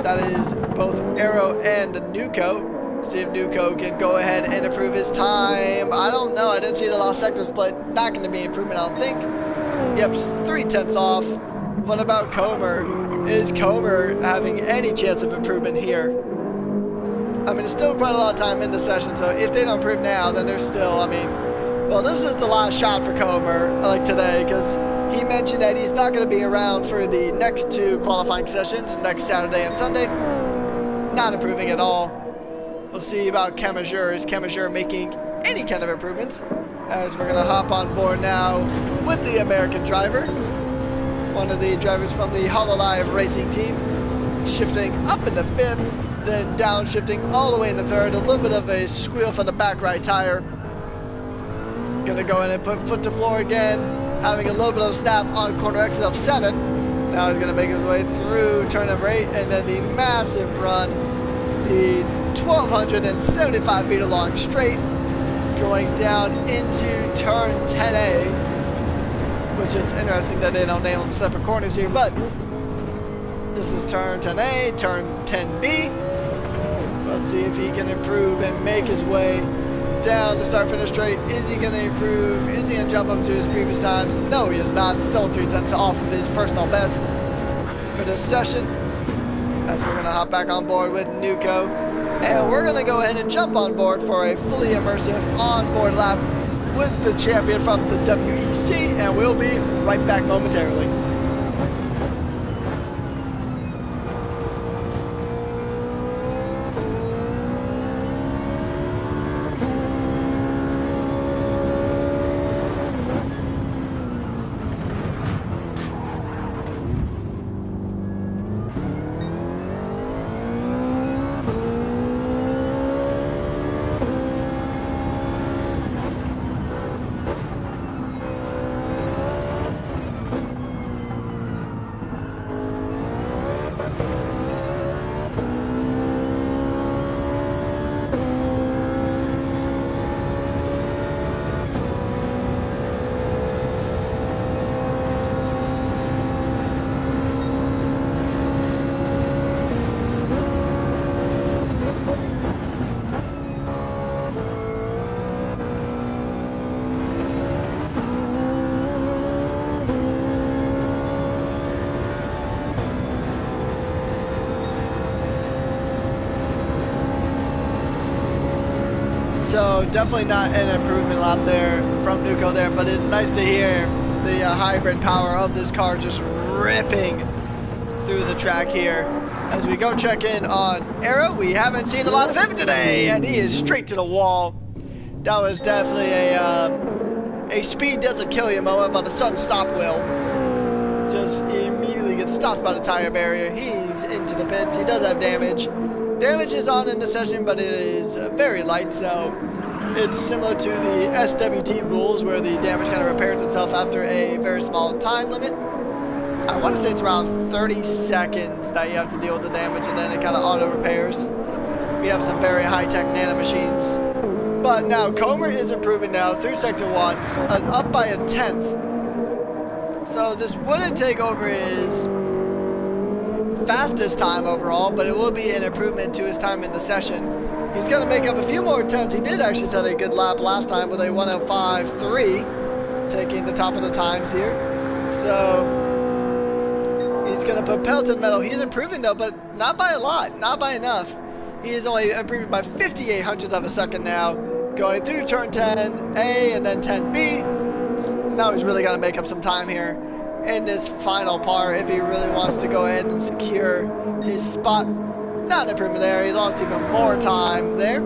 That is both Aero and Nuko. See if Nuko can go ahead and improve his time. I don't know. I didn't see the last sector split. Not going to be an improvement, I don't think. Yep, 0.3 off. What about Comer? Is Comer having any chance of improvement here? I mean, it's still quite a lot of time in the session, so if they don't improve now, then they're still, I mean, well, this is the last shot for Comer, like today, because he mentioned that he's not going to be around for the next 2 qualifying sessions, next Saturday and Sunday. Not improving at all. We'll see about Chemiser. Is Chemiser making any kind of improvements? As we're going to hop on board now with the American driver. One of the drivers from the Hololive racing team. Shifting up into 5th, then downshifting all the way into 3rd. A little bit of a squeal from the back right tire. Going to go in and put foot to floor again. Having a little bit of a snap on corner exit of 7. Now he's going to make his way through turn number 8, and then the massive run. The 1,275 meter long straight going down into turn 10A, which is interesting that they don't name them separate corners here, but this is turn 10A, turn 10B. Let's see if he can improve and make his way down the start finish straight. Is he going to improve? Is he going to jump up to his previous times? No, he is not. Still 0.3 off of his personal best for this session. As we're going to hop back on board with Nuko. And we're going to go ahead and jump on board for a fully immersive on-board lap with the champion from the WEC. And we'll be right back momentarily. So definitely not an improvement lap there from Nuko there, but it's nice to hear the hybrid power of this car just ripping through the track here. As we go check in on Aero, we haven't seen a lot of him today, and he is straight to the wall. That was definitely a speed doesn't kill you moment, but a sudden stop will. Just immediately gets stopped by the tire barrier. He's into the pits. He does have damage. Damage is on in the session, but it is very light, so It's similar to the SWT rules where the damage kind of repairs itself after a very small time limit. I want to say it's around 30 seconds that you have to deal with the damage, and then it kind of auto repairs. We have some very high-tech nano machines. But now Comer is improving now through Sector 1, and up by a 10th. So this wouldn't take over his fastest time overall, but it will be an improvement to his time in the session. He's going to make up a few more attempts. He did actually set a good lap last time with a 1:05.3, taking the top of the times here. So he's going to put pedal to the metal. He's improving though, but not by a lot, not by enough. He is only improving by 58 hundredths of a second now, going through turn 10A and then 10B. Now he's really got to make up some time here in this final part if he really wants to go ahead and secure his spot. Not an improvement there. He lost even more time there.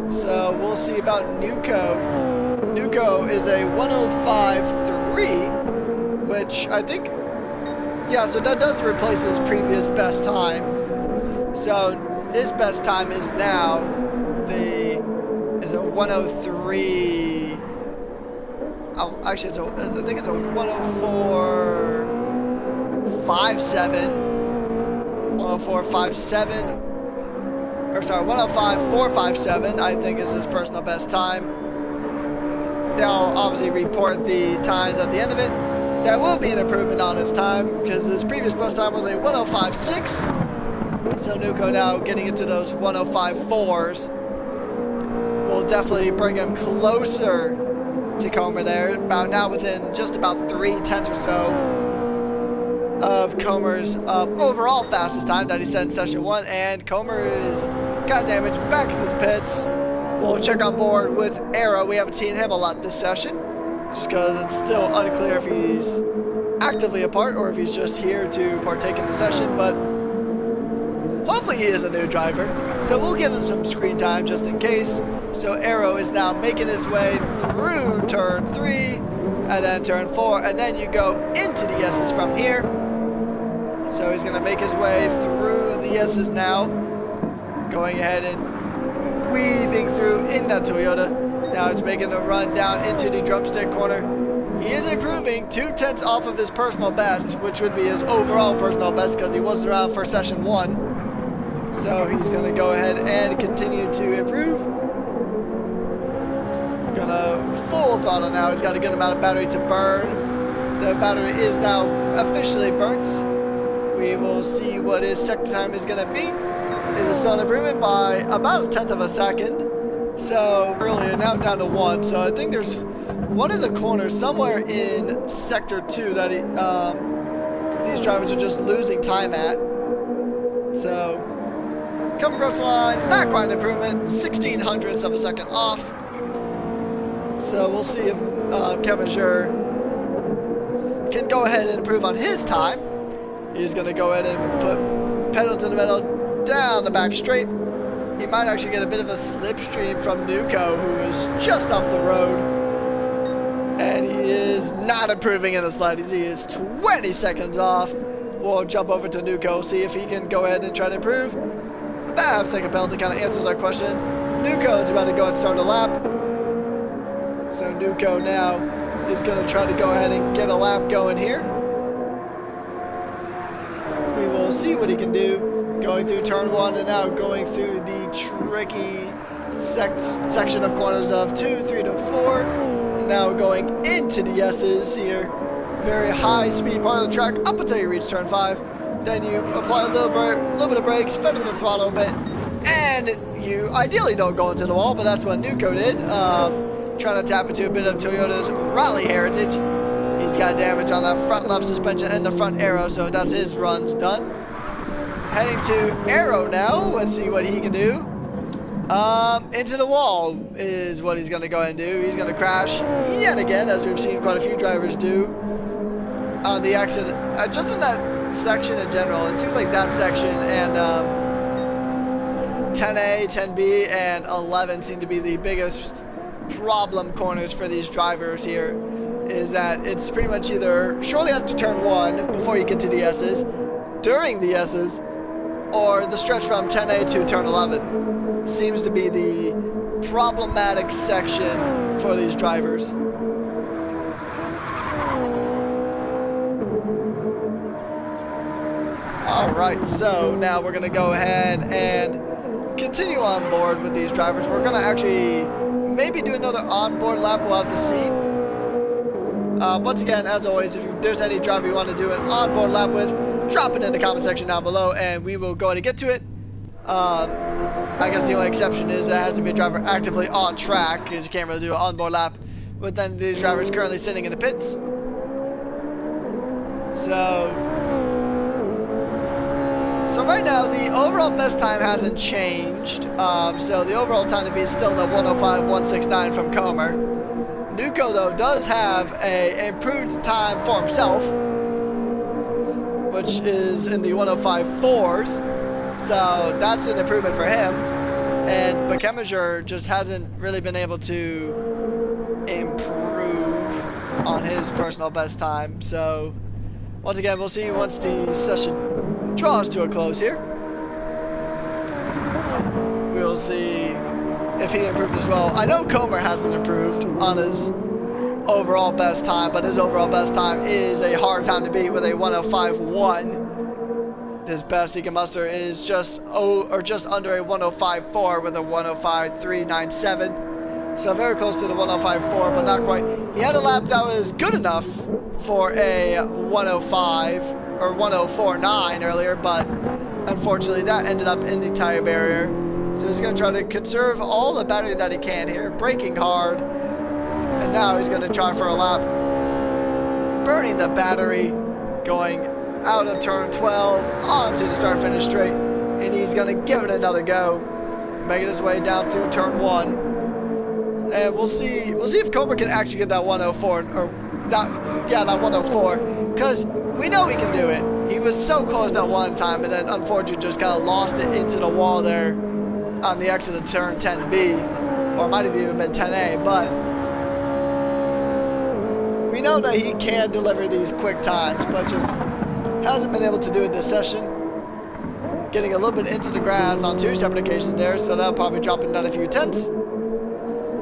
So we'll see about Nuko. Nuko is a 1:05.3, which I think, yeah, so that does replace his previous best time. So his best time is now a 1:03. Oh, actually, I think it's a 1:04.57. 1:04.57. Or sorry, 1:05.457, I think is his personal best time. They'll obviously report the times at the end of it. That will be an improvement on his time, because his previous best time was a 1:05.6. So Nuko now getting into those 1:05.4s will definitely bring him closer to Comer there, about now within just about 3 tenths or so of Comer's overall fastest time that he set in session 1, and Comer is got damage back into the pits. We'll check on board with Arrow. We haven't seen him a lot this session, just because it's still unclear if he's actively a part or if he's just here to partake in the session, but hopefully he is a new driver, so we'll give him some screen time just in case. So Arrow is now making his way through turn 3, and then turn 4, and then you go into the S's from here. So he's going to make his way through the S's now, going ahead and weaving through in that Toyota. Now it's making a run down into the drumstick corner. He is improving 2 tenths off of his personal best, which would be his overall personal best because he wasn't around for session 1. So he's going to go ahead and continue to improve. Gonna full throttle now. He's got a good amount of battery to burn. The battery is now officially burnt. We will see what his sector time is going to be. Is a still an improvement by about a 1/10 of a second. So earlier, now down to 1. So I think there's one of the corners somewhere in sector 2 that these drivers are just losing time at. So come across the line, not quite an improvement, 16 hundredths of a second off. So we'll see if Kevin Schur can go ahead and improve on his time. He's going to go ahead and put pedal to the metal down the back straight. He might actually get a bit of a slipstream from Nuko, who is just up the road. And he is not improving in the slightest. He is 20 seconds off. We'll jump over to Nuko, see if he can go ahead and try to improve. Perhaps take a pedal to kind of answer that question. Nuko is about to go and start a lap. So Nuko now is going to try to go ahead and get a lap going here. We will see what he can do. Going through turn 1 and now going through the tricky section of corners of 2, 3 to 4. And now going into the S's here. Very high speed part of the track up until you reach turn 5. Then you apply a little bit of brakes, fender the throttle a bit, and you ideally don't go into the wall, but that's what Nuko did. Trying to tap into a bit of Toyota's rally heritage. He's got damage on the front left suspension and the front aero, so that's his runs done. Heading to Arrow now. Let's see what he can do. Into the wall is what he's going to go ahead and do. He's going to crash yet again, as we've seen quite a few drivers do on the exit. Just in that section in general, it seems like that section and 10A, 10B, and 11 seem to be the biggest problem corners for these drivers here. Is that it's pretty much either shortly after turn 1 before you get to the S's, during the S's, or the stretch from 10A to turn 11 seems to be the problematic section for these drivers. Alright, so now we're going to go ahead and continue on board with these drivers. We're going to actually maybe do another onboard lap. We'll have to see. Once again, as always, if there's any driver you want to do an onboard lap with, drop it in the comment section down below and we will go ahead and get to it. I guess the only exception is that it has to be a driver actively on track, because you can't really do an onboard lap with then these drivers currently sitting in the pits. So right now the overall best time hasn't changed. So the overall time to beat is still the 105.169 from Comer. Nuko though does have a improved time for himself, which is in the 105.4s. So that's an improvement for him. But Keminger just hasn't really been able to improve on his personal best time. So once again, we'll see once the session draws to a close here. We'll see if he improved as well. I know Comer hasn't improved on his overall best time, but his overall best time is a hard time to beat with a 105.1. His best he can muster is just under a 105.4 with a 105.397. So very close to the 105.4, but not quite. He had a lap that was good enough for a 105 or 104.9 earlier, but unfortunately that ended up in the tire barrier. So he's going to try to conserve all the battery that he can here, braking hard, and now he's going to try for a lap, burning the battery, going out of turn 12 onto the start finish straight, and he's going to give it another go, making his way down through turn 1. And we'll see if Comer can actually get that 104 or that 104, because we know he can do it. He was so close that one time, and then unfortunately just kind of lost it into the wall there on the exit of turn 10B, or it might have even been 10A, but we know that he can deliver these quick times, but just hasn't been able to do it this session. Getting a little bit into the grass on 2 separate occasions there, so that'll probably drop him down a few tenths.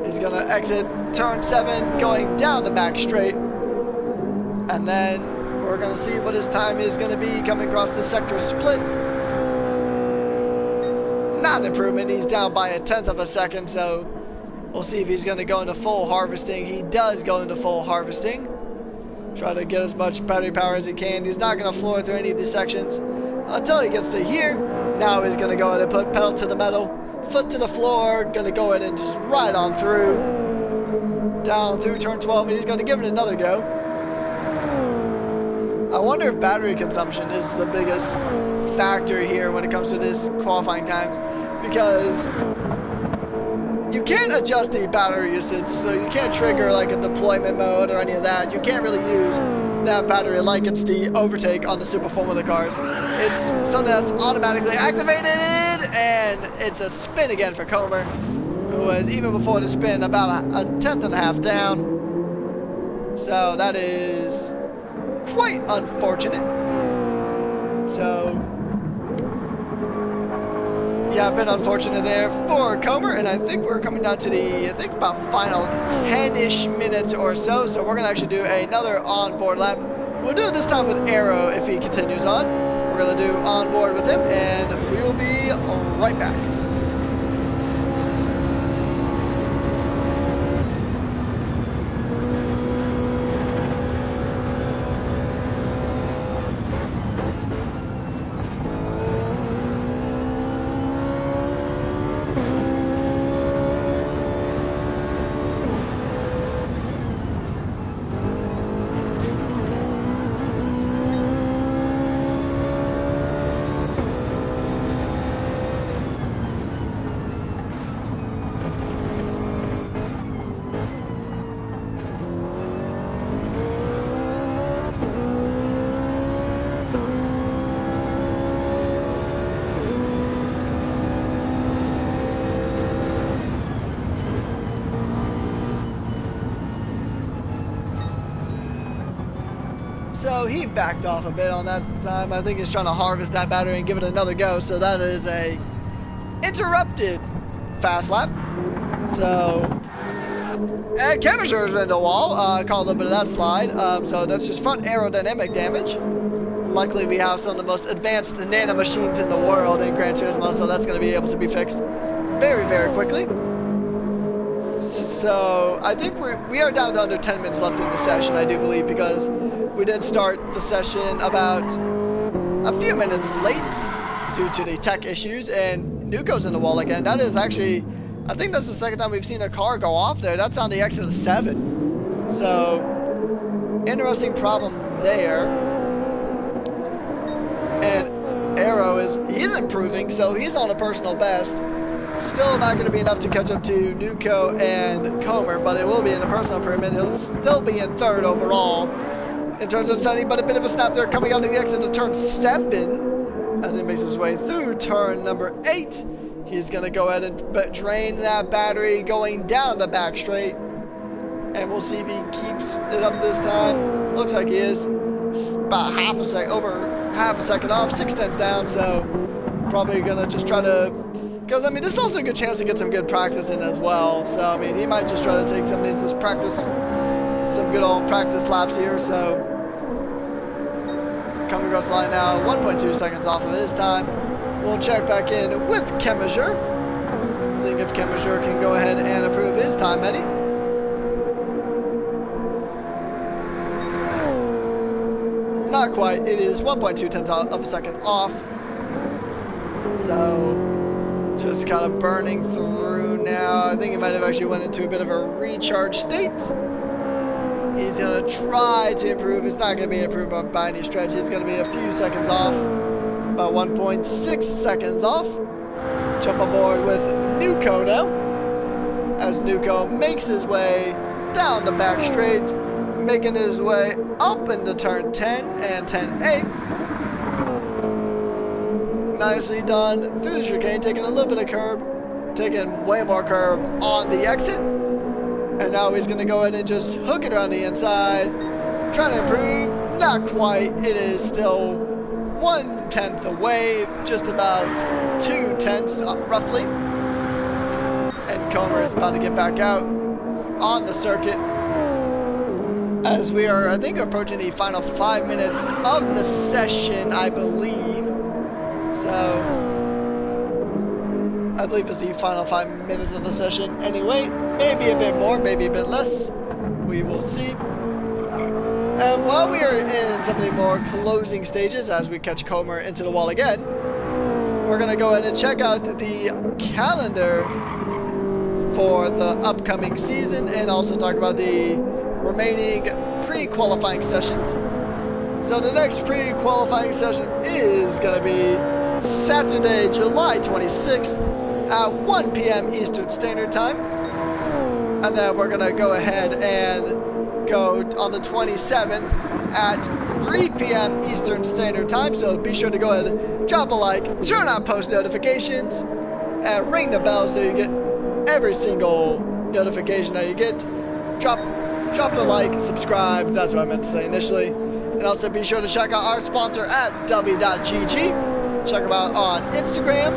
He's going to exit turn 7, going down the back straight. And then we're going to see what his time is going to be coming across the sector split. Not an improvement. He's down by a 1/10 of a second, so we'll see if he's going to go into full harvesting. He does go into full harvesting. Try to get as much battery power as he can. He's not going to floor through any of these sections until he gets to here. Now he's going to go ahead and put pedal to the metal, foot to the floor, going to go ahead and just ride on through, down through turn 12, and he's going to give it another go. I wonder if battery consumption is the biggest factor here when it comes to this qualifying times, because you can't adjust the battery usage, so you can't trigger like a deployment mode or any of that. You can't really use that battery like it's the overtake on the Super Formula cars. It's something that's automatically activated, and it's a spin again for Comer, who was, even before the spin, about a 1/10 and a half down. So that is quite unfortunate. So yeah, a bit unfortunate there for Comer, and I think we're coming down to the, about final 10-ish minutes or so, so we're going to actually do another onboard lap. We'll do it this time with Arrow if he continues on. We're going to do onboard with him, and we will be right back. So he backed off a bit on that time. I think he's trying to harvest that battery and give it another go. So that is a interrupted fast lap. So, and Chemistry is in the wall. Caught a little bit of that slide. So that's just front aerodynamic damage. Luckily, we have some of the most advanced nano machines in the world in Gran Turismo, so that's going to be able to be fixed very, very quickly. So I think we are down to under 10 minutes left in the session, I do believe, because we did start the session about a few minutes late due to the tech issues, and Nuko's in the wall again. That is actually, I think that's the second time we've seen a car go off there. That's on the exit of 7. So, interesting problem there. And Arrow he's improving, so he's on a personal best. Still not going to be enough to catch up to Nuko and Comer, but it will be in a personal improvement. He'll still be in 3rd overall in terms of setting, but a bit of a snap there coming out of the exit of turn 7 as he makes his way through turn number 8. He's going to go ahead and drain that battery going down the back straight, and we'll see if he keeps it up this time. Looks like he is. About over half a second off, 6/10 down, so probably gonna just try to, because I mean this is also a good chance to get some good practice in as well. So I mean he might just try to take some of these practice, some good old practice laps here. So coming across the line now, 1.2 seconds off of his time. We'll check back in with Chemistry, seeing if Chemistry can go ahead and improve his time any. Not quite. It is 1.2 tenths of a second off. So, just kind of burning through now. I think he might have actually went into a bit of a recharge state. He's going to try to improve. It's not going to be improved by any stretch. It's going to be a few seconds off. About 1.6 seconds off. Jump aboard with Nuko now. As Nuko makes his way down the back straight, making his way up into turn 10 and 10A. Nicely done through the chicane, taking a little bit of curb, taking way more curb on the exit. And now he's going to go ahead and just hook it around the inside, trying to improve. Not quite. It is still 1/10 away, just about 2/10 roughly. And Comer is about to get back out on the circuit, as we are, I think, approaching the final 5 minutes of the session, I believe. So, I believe it's the final 5 minutes of the session anyway. Maybe a bit more, maybe a bit less. We will see. And while we are in some of the more closing stages, as we catch Comer into the wall again, we're going to go ahead and check out the calendar for the upcoming season and also talk about the remaining pre-qualifying sessions. So the next pre-qualifying session is going to be Saturday, July 26th at 1 p.m. Eastern Standard Time. And then we're going to go ahead and go on the 27th at 3 p.m. Eastern Standard Time. So be sure to go ahead and drop a like, turn on post notifications, and ring the bell so you get every single notification that you get. Drop a like, subscribe, that's what I meant to say initially. And also be sure to check out our sponsor at w.gg. Check them out on Instagram.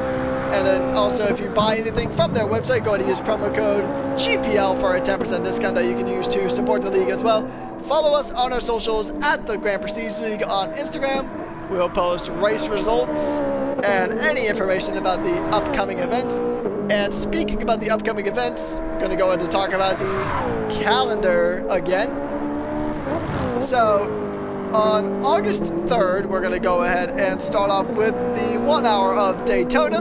And then also if you buy anything from their website, go ahead and use promo code GPL for a 10% discount that you can use to support the league as well. Follow us on our socials at the Grand Prestige League on Instagram. We'll post race results and any information about the upcoming events. And speaking about the upcoming events, I'm going to go ahead and talk about the calendar again. So, on August 3rd, we're going to go ahead and start off with the 1 hour of Daytona.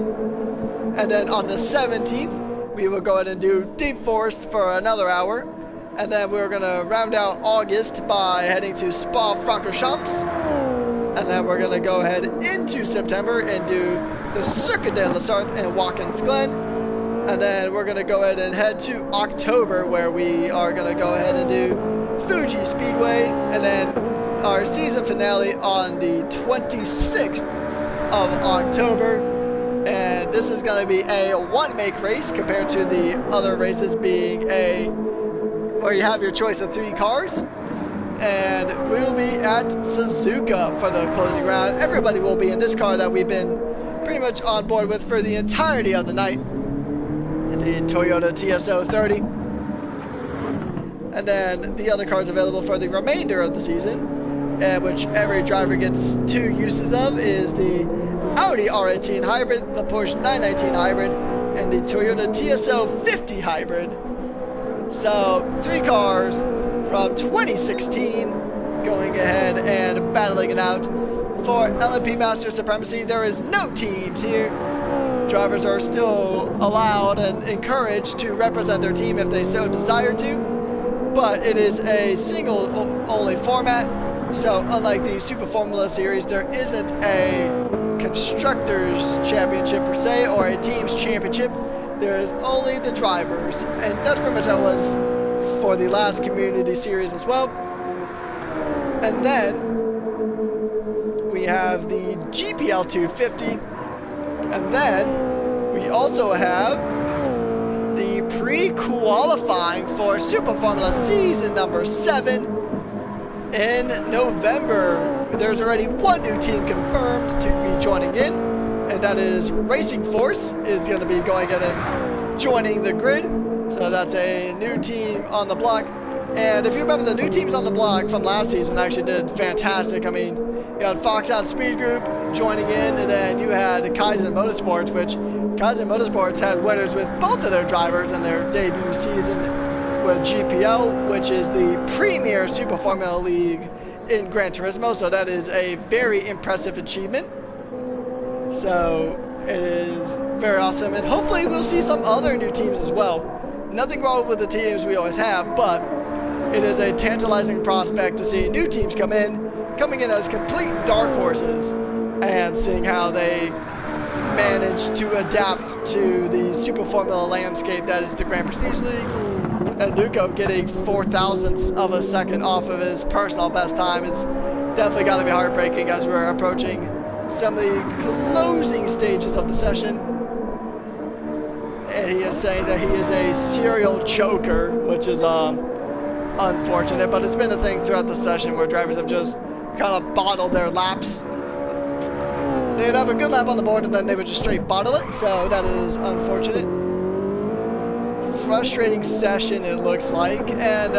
And then on the 17th, we will go ahead and do Deep Forest for another hour. And then we're going to round out August by heading to Spa-Francorchamps. And then we're going to go ahead into September and do the Circuit de la Sarthe and Watkins Glen. And then we're going to go ahead and head to October, where we are going to go ahead and do Fuji Speedway. And then our season finale on the 26th of October. And this is going to be a one-make race compared to the other races being where you have your choice of 3 cars. And we'll be at Suzuka for the closing round. Everybody will be in this car that we've been pretty much on board with for the entirety of the night. the Toyota TSO 30. And then the other cars available for the remainder of the season, which every driver gets 2 uses of, is the Audi R18 Hybrid, the Porsche 919 Hybrid, and the Toyota TSO 50 Hybrid. So 3 cars from 2016 going ahead and battling it out for LMP Masters supremacy. There is no teams here. Drivers are still allowed and encouraged to represent their team if they so desire to, but it is a single only format. So unlike the Super Formula Series, there isn't a Constructors Championship per se or a Teams Championship. There is only the drivers, and that's pretty much how it was for the last Community Series as well. And then we have the GPL 250, and then we also have the pre-qualifying for Super Formula Season number 7 in November. There's already 1 new team confirmed to be joining in, and that is Racing Force is going to be going in and joining the grid. So that's a new team on the block. And if you remember, the new teams on the block from last season actually did fantastic. I mean, you had Foxhound Speed Group joining in, and then you had Kaizen Motorsports, which Kaizen Motorsports had winners with both of their drivers in their debut season with GPL, which is the premier Super Formula League in Gran Turismo. So that is a very impressive achievement. So it is very awesome, and hopefully we'll see some other new teams as well. Nothing wrong with the teams we always have, but it is a tantalizing prospect to see new teams coming in as complete dark horses, and seeing how they manage to adapt to the Super Formula landscape that is the Grand Prestige League. And Nuko getting 0.004 of a second off of his personal best time is definitely got to be heartbreaking as we're approaching some of the closing stages of the session. And he is saying that he is a serial choker, which is unfortunate, but it's been a thing throughout the session where drivers have just kind of bottled their laps. They'd have a good lap on the board and then they would just straight bottle it, so that is unfortunate. Frustrating session, it looks like, and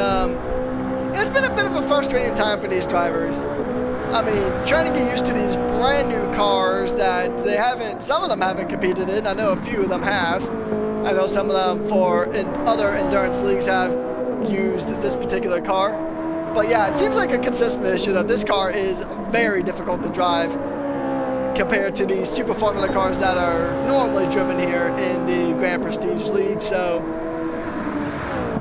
it's been a bit of a frustrating time for these drivers. I mean, trying to get used to these brand new cars that some of them haven't competed in. I know a few of them have. I know some of them in other endurance leagues have used this particular car. But yeah, it seems like a consistent issue that this car is very difficult to drive compared to the Super Formula cars that are normally driven here in the Grand Prestige League. So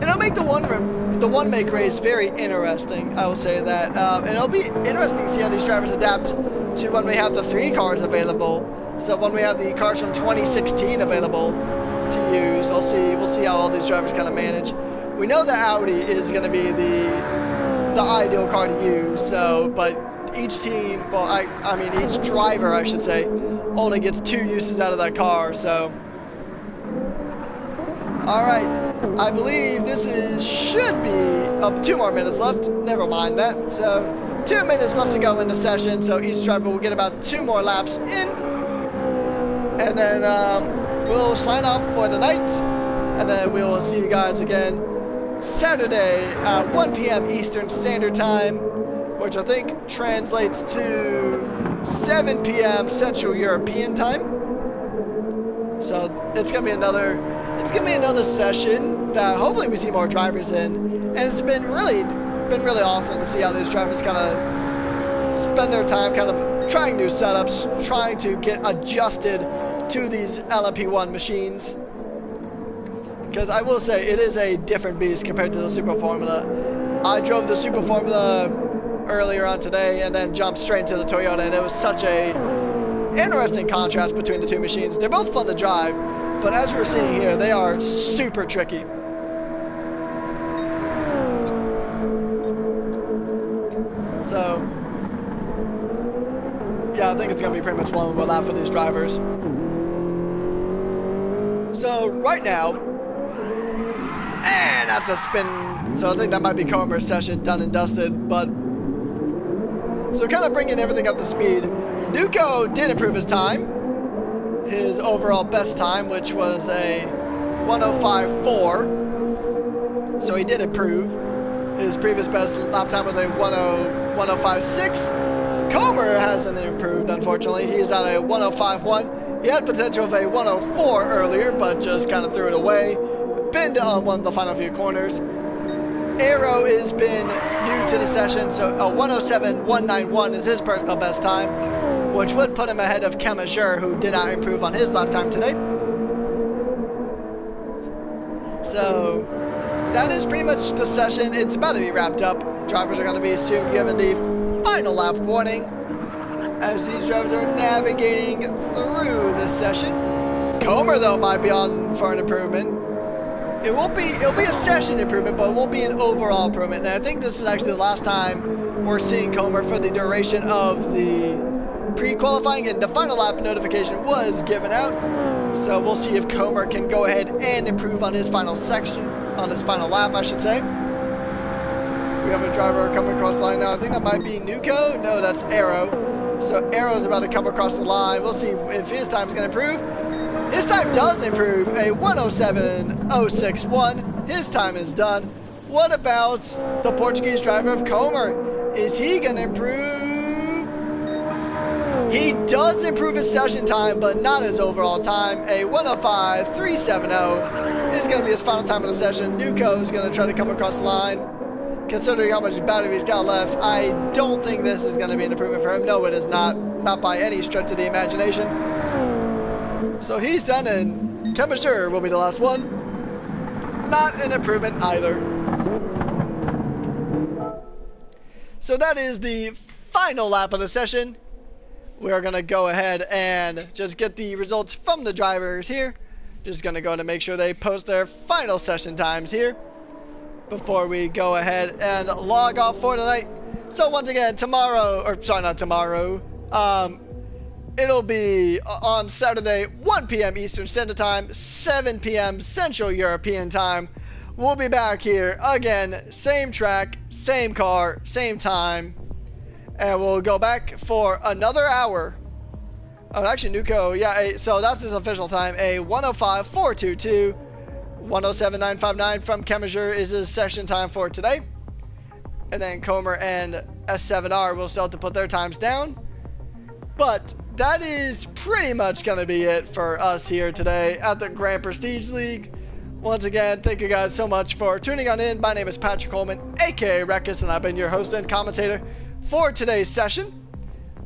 it'll make the one make race very interesting, I will say that. And it'll be interesting to see how these drivers adapt to when we have the 3 cars available. So when we have the cars from 2016 available to use, we'll see how all these drivers kind of manage. We know that Audi is going to be the ideal car to use. So, but each team, well, I mean each driver, I should say, only gets 2 uses out of that car. So. Alright, I believe this should be up 2 more minutes left. Never mind that. So 2 minutes left to go in the session, so each driver will get about 2 more laps in. And then we'll sign off for the night, and then we will see you guys again Saturday at 1 p.m. Eastern Standard Time, which I think translates to 7 p.m. Central European Time. So it's gonna be another session that hopefully we see more drivers in, and it's been really awesome to see how these drivers kind of spend their time kind of trying new setups, trying to get adjusted to these LMP1 machines. Because I will say it is a different beast compared to the Super Formula. I drove the Super Formula earlier on today and then jumped straight into the Toyota, and it was such a interesting contrast between the 2 machines. They're both fun to drive, but as we're seeing here, they are super tricky. So, yeah, I think it's going to be pretty much one lap for these drivers. So, right now, and that's a spin. So I think that might be Comer's session done and dusted, but so kind of bringing everything up to speed. Nuko did improve his time, his overall best time, which was a 105.4. So he did improve. His previous best lap time was a 105.6. Comer hasn't improved, unfortunately. He's at a 105.1. He had potential of a 104 earlier, but just kind of threw it away. Binned on one of the final few corners. Arrow has been new to the session, so a 107.191 is his personal best time, which would put him ahead of Kemazure, who did not improve on his lap time today. So that is pretty much the session. It's about to be wrapped up. Drivers are going to be soon given the final lap warning as these drivers are navigating through this session. Comer, though, might be on for an improvement. It'll be a session improvement, but it won't be an overall improvement. And I think this is actually the last time we're seeing Comer for the duration of the pre-qualifying, and the final lap notification was given out. So we'll see if Comer can go ahead and improve on his final section, on his final lap, I should say. We have a driver coming across the line now. I think that might be Nuko. No, that's Arrow. So Arrow's about to come across the line. We'll see if his time is going to improve. His time does improve, a 107.061. His time is done. What about the Portuguese driver of Comer? Is he going to improve? He does improve his session time, but not his overall time. A 105.370 is going to be his final time of the session. Nuko is going to try to come across the line. Considering how much battery he's got left, I don't think this is going to be an improvement for him. No, it is not. Not by any stretch of the imagination. So he's done, and Kemazure will be the last one. Not an improvement either. So that is the final lap of the session. We are going to go ahead and just get the results from the drivers here. Just going to go and make sure they post their final session times here before we go ahead and log off for tonight. So once again, tomorrow, or sorry, not tomorrow, it'll be on Saturday, 1 p.m. Eastern Standard Time, 7 p.m. Central European Time. We'll be back here again, same track, same car, same time, and we'll go back for another hour. Oh, actually, Nuko, yeah, so that's his official time, a 105.422. 107.959 from Kemazure is his session time for today. And then Comer and S7R will still have to put their times down. But that is pretty much going to be it for us here today at the Grand Prestige League. Once again, thank you guys so much for tuning on in. My name is Patrick Coleman, aka Rekus, and I've been your host and commentator for today's session.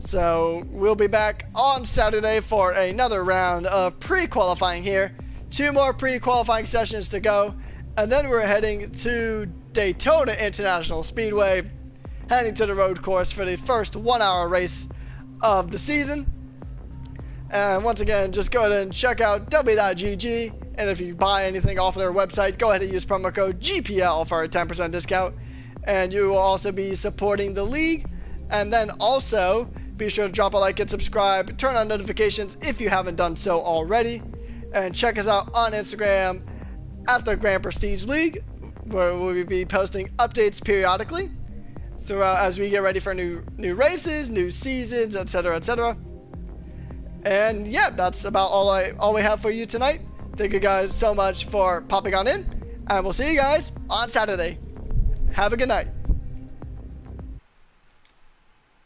So we'll be back on Saturday for another round of pre-qualifying here. 2 more pre-qualifying sessions to go, and then we're heading to Daytona International Speedway, heading to the road course for the first 1-hour race of the season. And once again, just go ahead and check out w.gg, and if you buy anything off of their website, go ahead and use promo code GPL for a 10% discount, and you will also be supporting the league. And then also, be sure to drop a like and subscribe, turn on notifications if you haven't done so already. And check us out on Instagram at the Grand Prestige League, where we'll be posting updates periodically throughout as we get ready for new races, new seasons, etc., etc. And yeah, that's about all we have for you tonight. Thank you guys so much for popping on in, and we'll see you guys on Saturday. Have a good night.